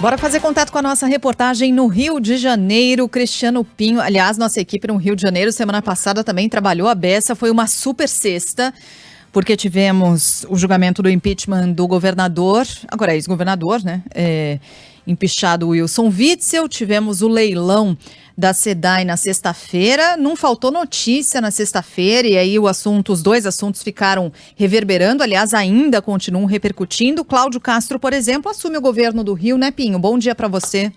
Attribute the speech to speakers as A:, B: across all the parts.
A: Bora fazer contato com a nossa reportagem no Rio de Janeiro, Cristiano Pinho. Aliás, nossa equipe no Rio de Janeiro, semana passada também trabalhou a beça, foi uma super sexta, porque tivemos o julgamento do impeachment do governador, agora é ex-governador, né? Empichado Wilson Witzel, tivemos o leilão da SEDAI na sexta-feira, não faltou notícia na sexta-feira e aí os dois assuntos ficaram reverberando, aliás, ainda continuam repercutindo. Cláudio Castro, por exemplo, assume o governo do Rio, né, Pinho? Bom dia para você.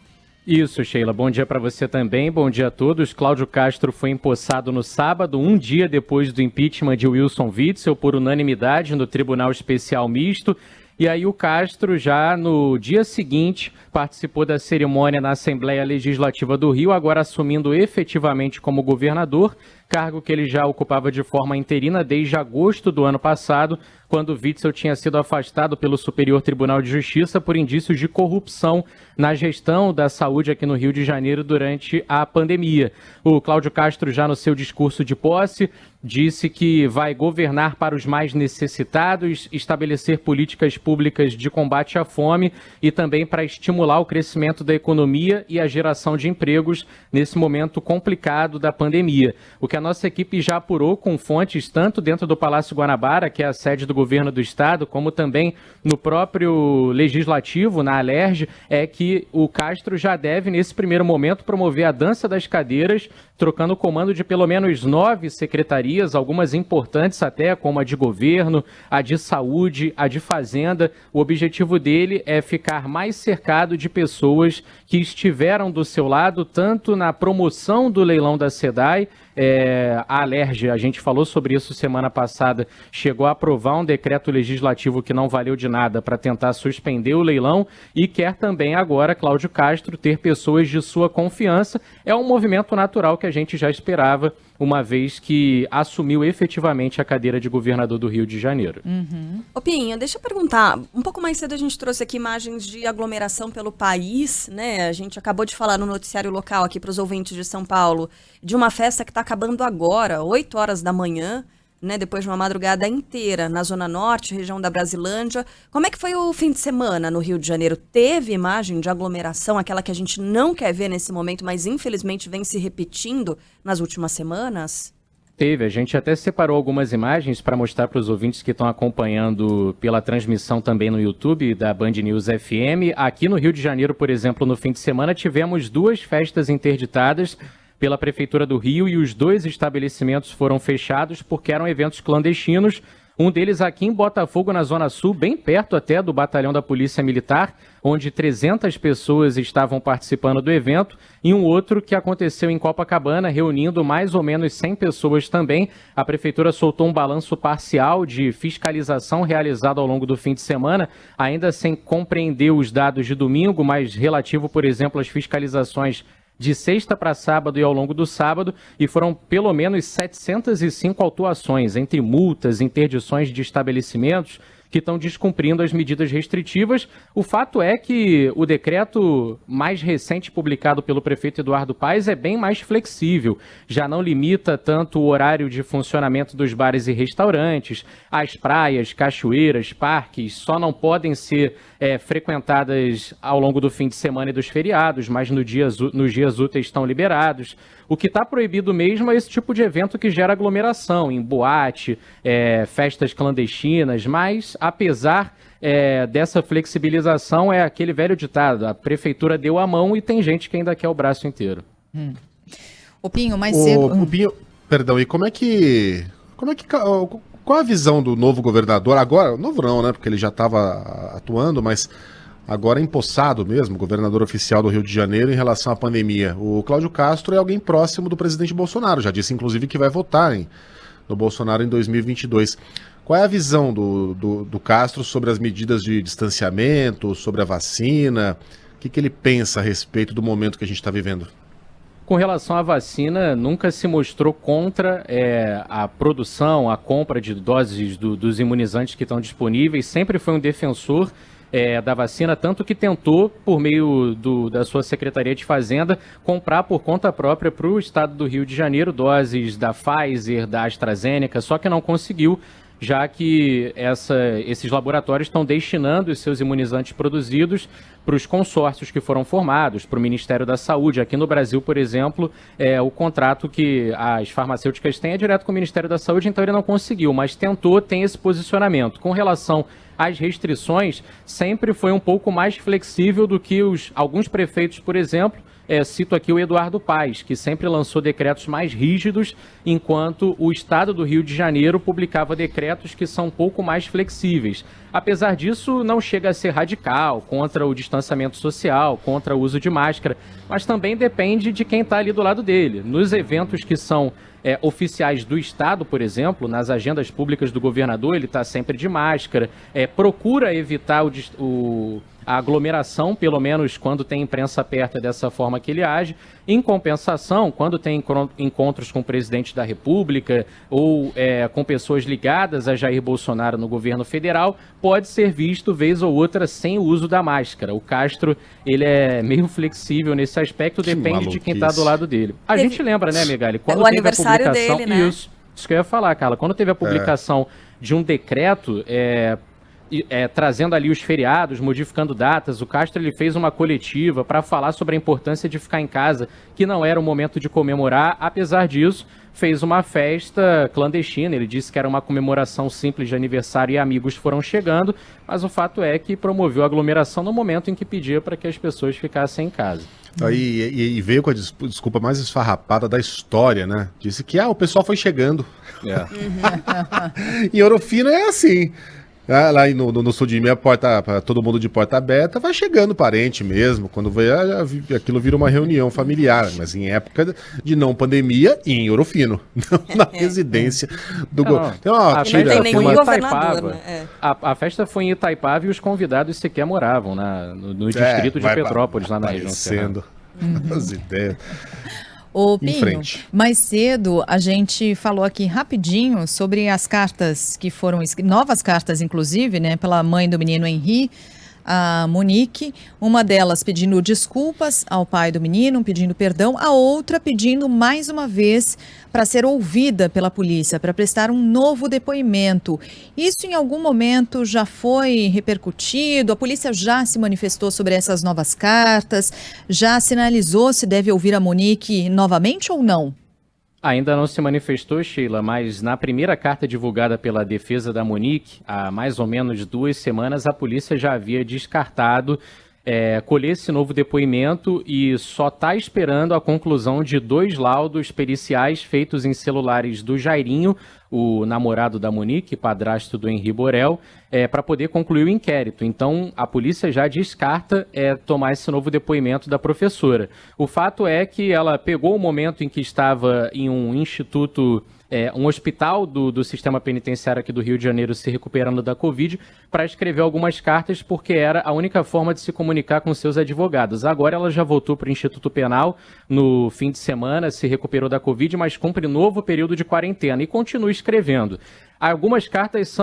B: Isso, Sheila. Bom dia para você também. Bom dia a todos. Cláudio Castro foi empossado no sábado, um dia depois do impeachment de Wilson Witzel, por unanimidade no Tribunal Especial Misto. E aí o Castro, já no dia seguinte, participou da cerimônia na Assembleia Legislativa do Rio, agora assumindo efetivamente como governador, cargo que ele já ocupava de forma interina desde agosto do ano passado, quando Witzel tinha sido afastado pelo Superior Tribunal de Justiça por indícios de corrupção na gestão da saúde aqui no Rio de Janeiro durante a pandemia. O Cláudio Castro, já no seu discurso de posse, disse que vai governar para os mais necessitados, estabelecer políticas públicas de combate à fome e também para estimular o crescimento da economia e a geração de empregos nesse momento complicado da pandemia. O que a nossa equipe já apurou com fontes tanto dentro do Palácio Guanabara, que é a sede do governo do estado, como também no próprio Legislativo, na Alerj, é que o Castro já deve, nesse primeiro momento, promover a dança das cadeiras, trocando o comando de pelo menos 9 secretarias, algumas importantes até, como a de governo, a de saúde, a de fazenda. O objetivo dele é ficar mais cercado de pessoas que estiveram do seu lado, tanto na promoção do leilão da SEDAI, a Alerj, a gente falou sobre isso semana passada, chegou a aprovar um decreto legislativo que não valeu de nada para tentar suspender o leilão e quer também agora, Cláudio Castro, ter pessoas de sua confiança. É um movimento natural que a gente já esperava, uma vez que assumiu efetivamente a cadeira de governador do Rio de Janeiro.
C: Ô Pinho, deixa eu perguntar, um pouco mais cedo a gente trouxe aqui imagens de aglomeração pelo país, né? A gente acabou de falar no noticiário local aqui para os ouvintes de São Paulo, de uma festa que está acabando agora, 8 horas da manhã, né? Depois de uma madrugada inteira na Zona Norte, região da Brasilândia. Como é que foi o fim de semana no Rio de Janeiro? Teve imagem de aglomeração, aquela que a gente não quer ver nesse momento, mas infelizmente vem se repetindo nas últimas semanas?
B: Teve, a gente até separou algumas imagens para mostrar para os ouvintes que estão acompanhando pela transmissão também no YouTube da Band News FM. Aqui no Rio de Janeiro, por exemplo, no fim de semana tivemos 2 festas interditadas pela Prefeitura do Rio e os 2 estabelecimentos foram fechados porque eram eventos clandestinos. Um deles aqui em Botafogo, na Zona Sul, bem perto até do batalhão da Polícia Militar, onde 300 pessoas estavam participando do evento, e um outro que aconteceu em Copacabana, reunindo mais ou menos 100 pessoas também. A Prefeitura soltou um balanço parcial de fiscalização realizado ao longo do fim de semana, ainda sem compreender os dados de domingo, mas relativo, por exemplo, às fiscalizações de sexta para sábado e ao longo do sábado, e foram pelo menos 705 autuações, entre multas, interdições de estabelecimentos que estão descumprindo as medidas restritivas. O fato é que o decreto mais recente publicado pelo prefeito Eduardo Paes é bem mais flexível, já não limita tanto o horário de funcionamento dos bares e restaurantes, as praias, cachoeiras, parques só não podem ser frequentadas ao longo do fim de semana e dos feriados, mas nos dias úteis estão liberados. O que está proibido mesmo é esse tipo de evento que gera aglomeração, em boate, festas clandestinas, mas apesar dessa flexibilização, é aquele velho ditado, a prefeitura deu a mão e tem gente que ainda quer o braço inteiro.
A: O Pinho, mais cedo...
D: O Pinho, perdão, e qual a visão do novo governador, agora, novo não, né, porque ele já estava atuando, mas agora empossado mesmo, governador oficial do Rio de Janeiro, em relação à pandemia? O Cláudio Castro é alguém próximo do presidente Bolsonaro, já disse inclusive que vai votar no Bolsonaro em 2022. Qual é a visão do Castro sobre as medidas de distanciamento, sobre a vacina? O que ele pensa a respeito do momento que a gente está vivendo?
B: Com relação à vacina, nunca se mostrou contra a produção, a compra de doses dos imunizantes que estão disponíveis, sempre foi um defensor da vacina, tanto que tentou, por meio da sua Secretaria de Fazenda, comprar por conta própria para o estado do Rio de Janeiro doses da Pfizer, da AstraZeneca, só que não conseguiu. já que esses laboratórios estão destinando os seus imunizantes produzidos para os consórcios que foram formados, para o Ministério da Saúde. Aqui no Brasil, por exemplo, o contrato que as farmacêuticas têm é direto com o Ministério da Saúde, então ele não conseguiu, mas tentou, tem esse posicionamento. Com relação às restrições, sempre foi um pouco mais flexível do que alguns prefeitos, por exemplo. Cito aqui o Eduardo Paes, que sempre lançou decretos mais rígidos, enquanto o Estado do Rio de Janeiro publicava decretos que são um pouco mais flexíveis. Apesar disso, não chega a ser radical, contra o distanciamento social, contra o uso de máscara, mas também depende de quem está ali do lado dele. Nos eventos que são oficiais do Estado, por exemplo, nas agendas públicas do governador, ele está sempre de máscara, procura evitar a aglomeração, pelo menos quando tem imprensa perto, é dessa forma que ele age. Em compensação, quando tem encontros com o presidente da República ou com pessoas ligadas a Jair Bolsonaro no governo federal, pode ser visto, vez ou outra, sem o uso da máscara. O Castro, ele é meio flexível nesse aspecto, depende de quem está do lado dele. A gente lembra, né, Megali? Quando
C: o aniversário dele, né?
B: Isso que eu ia falar, Carla. Quando teve a publicação de um decreto trazendo ali os feriados, modificando datas, o Castro ele fez uma coletiva para falar sobre a importância de ficar em casa, que não era o momento de comemorar. Apesar disso, fez uma festa clandestina. Ele disse que era uma comemoração simples de aniversário e amigos foram chegando, mas o fato é que promoveu a aglomeração no momento em que pedia para que as pessoas ficassem em casa.
D: E veio com a desculpa mais esfarrapada da história, né? Disse que o pessoal foi chegando. Em Ouro Fino é assim. Lá no sul de Minas, todo mundo de porta aberta, vai chegando parente mesmo. Quando vê, aquilo vira uma reunião familiar. Mas em época de não pandemia, em Ouro Fino, não na residência do governo.
B: Não tem
C: nenhum governador, né?
B: A festa foi em Itaipava e os convidados sequer moravam no distrito de Petrópolis, lá na região serrana.
D: As ideias.
A: Ô, Pinho, mais cedo a gente falou aqui rapidinho sobre as cartas que foram escritas, novas cartas inclusive, né, pela mãe do menino Henri, a Monique, uma delas pedindo desculpas ao pai do menino, pedindo perdão, a outra pedindo mais uma vez para ser ouvida pela polícia, para prestar um novo depoimento. Isso em algum momento já foi repercutido? A polícia já se manifestou sobre essas novas cartas? Já sinalizou se deve ouvir a Monique novamente ou não?
B: Ainda não se manifestou, Sheila, mas na primeira carta divulgada pela defesa da Monique, há mais ou menos 2 semanas, a polícia já havia descartado colher esse novo depoimento e só está esperando a conclusão de 2 laudos periciais feitos em celulares do Jairinho, o namorado da Monique, padrasto do Henri Borel, para poder concluir o inquérito. Então, a polícia já descarta tomar esse novo depoimento da professora. O fato é que ela pegou o momento em que estava em um instituto, um hospital do sistema penitenciário aqui do Rio de Janeiro se recuperando da Covid, para escrever algumas cartas, porque era a única forma de se comunicar com seus advogados. Agora ela já voltou para o Instituto Penal no fim de semana, se recuperou da Covid, mas cumpre novo período de quarentena e continua escrevendo. Algumas cartas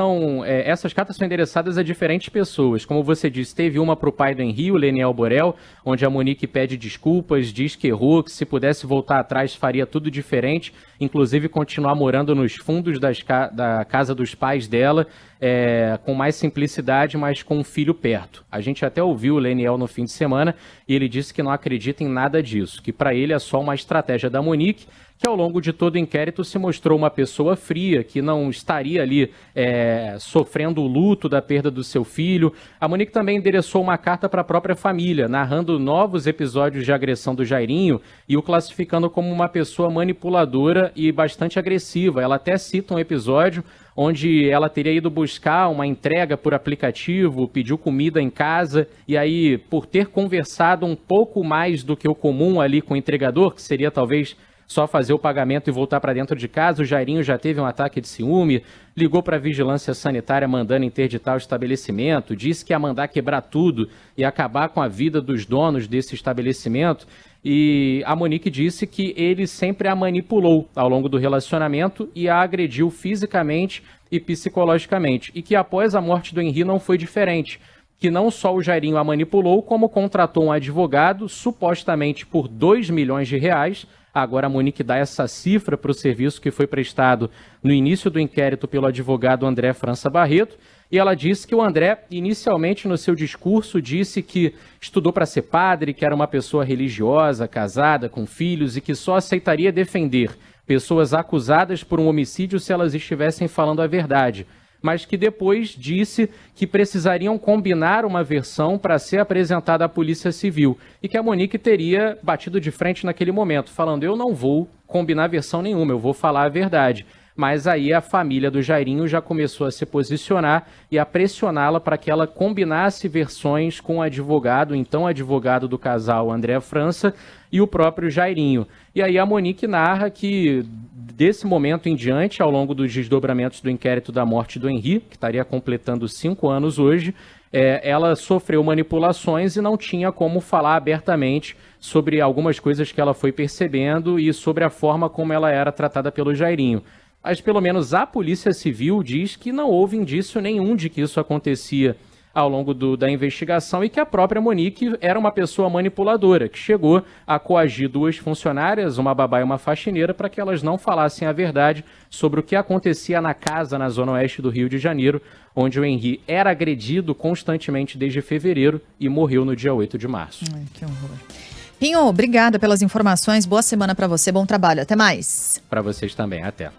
B: essas cartas são endereçadas a diferentes pessoas. Como você disse, teve uma para o pai do Henri, o Leniel Borel, onde a Monique pede desculpas, diz que errou, que se pudesse voltar atrás faria tudo diferente, inclusive continuar morando nos fundos da casa dos pais dela, com mais simplicidade, mas com um filho perto. A gente até ouviu o Leniel no fim de semana e ele disse que não acredita em nada disso, que para ele é só uma estratégia da Monique, que ao longo de todo o inquérito se mostrou uma pessoa fria, que não estaria ali sofrendo o luto da perda do seu filho. A Monique também endereçou uma carta para a própria família, narrando novos episódios de agressão do Jairinho e o classificando como uma pessoa manipuladora e bastante agressiva. Ela até cita um episódio onde ela teria ido buscar uma entrega por aplicativo, pediu comida em casa, e aí, por ter conversado um pouco mais do que o comum ali com o entregador, que seria talvez só fazer o pagamento e voltar para dentro de casa, o Jairinho já teve um ataque de ciúme, ligou para a vigilância sanitária mandando interditar o estabelecimento, disse que ia mandar quebrar tudo e acabar com a vida dos donos desse estabelecimento. E a Monique disse que ele sempre a manipulou ao longo do relacionamento e a agrediu fisicamente e psicologicamente. E que após a morte do Henri não foi diferente. Que não só o Jairinho a manipulou, como contratou um advogado, supostamente por R$2 milhões, Agora a Monique dá essa cifra para o serviço que foi prestado no início do inquérito pelo advogado André França Barreto. E ela disse que o André, inicialmente no seu discurso, disse que estudou para ser padre, que era uma pessoa religiosa, casada, com filhos e que só aceitaria defender pessoas acusadas por um homicídio se elas estivessem falando a verdade, mas que depois disse que precisariam combinar uma versão para ser apresentada à Polícia Civil e que a Monique teria batido de frente naquele momento, falando: eu não vou combinar versão nenhuma, eu vou falar a verdade. Mas aí a família do Jairinho já começou a se posicionar e a pressioná-la para que ela combinasse versões com o advogado, então advogado do casal André França, e o próprio Jairinho. E aí a Monique narra que, desse momento em diante, ao longo dos desdobramentos do inquérito da morte do Henri, que estaria completando 5 anos hoje, ela sofreu manipulações e não tinha como falar abertamente sobre algumas coisas que ela foi percebendo e sobre a forma como ela era tratada pelo Jairinho. Mas pelo menos a Polícia Civil diz que não houve indício nenhum de que isso acontecia ao longo da investigação e que a própria Monique era uma pessoa manipuladora, que chegou a coagir 2 funcionárias, uma babá e uma faxineira, para que elas não falassem a verdade sobre o que acontecia na casa na zona oeste do Rio de Janeiro, onde o Henri era agredido constantemente desde fevereiro e morreu no dia 8 de março.
A: Ai, que horror. Pinho, obrigada pelas informações, boa semana para você, bom trabalho, até mais.
B: Para vocês também, até.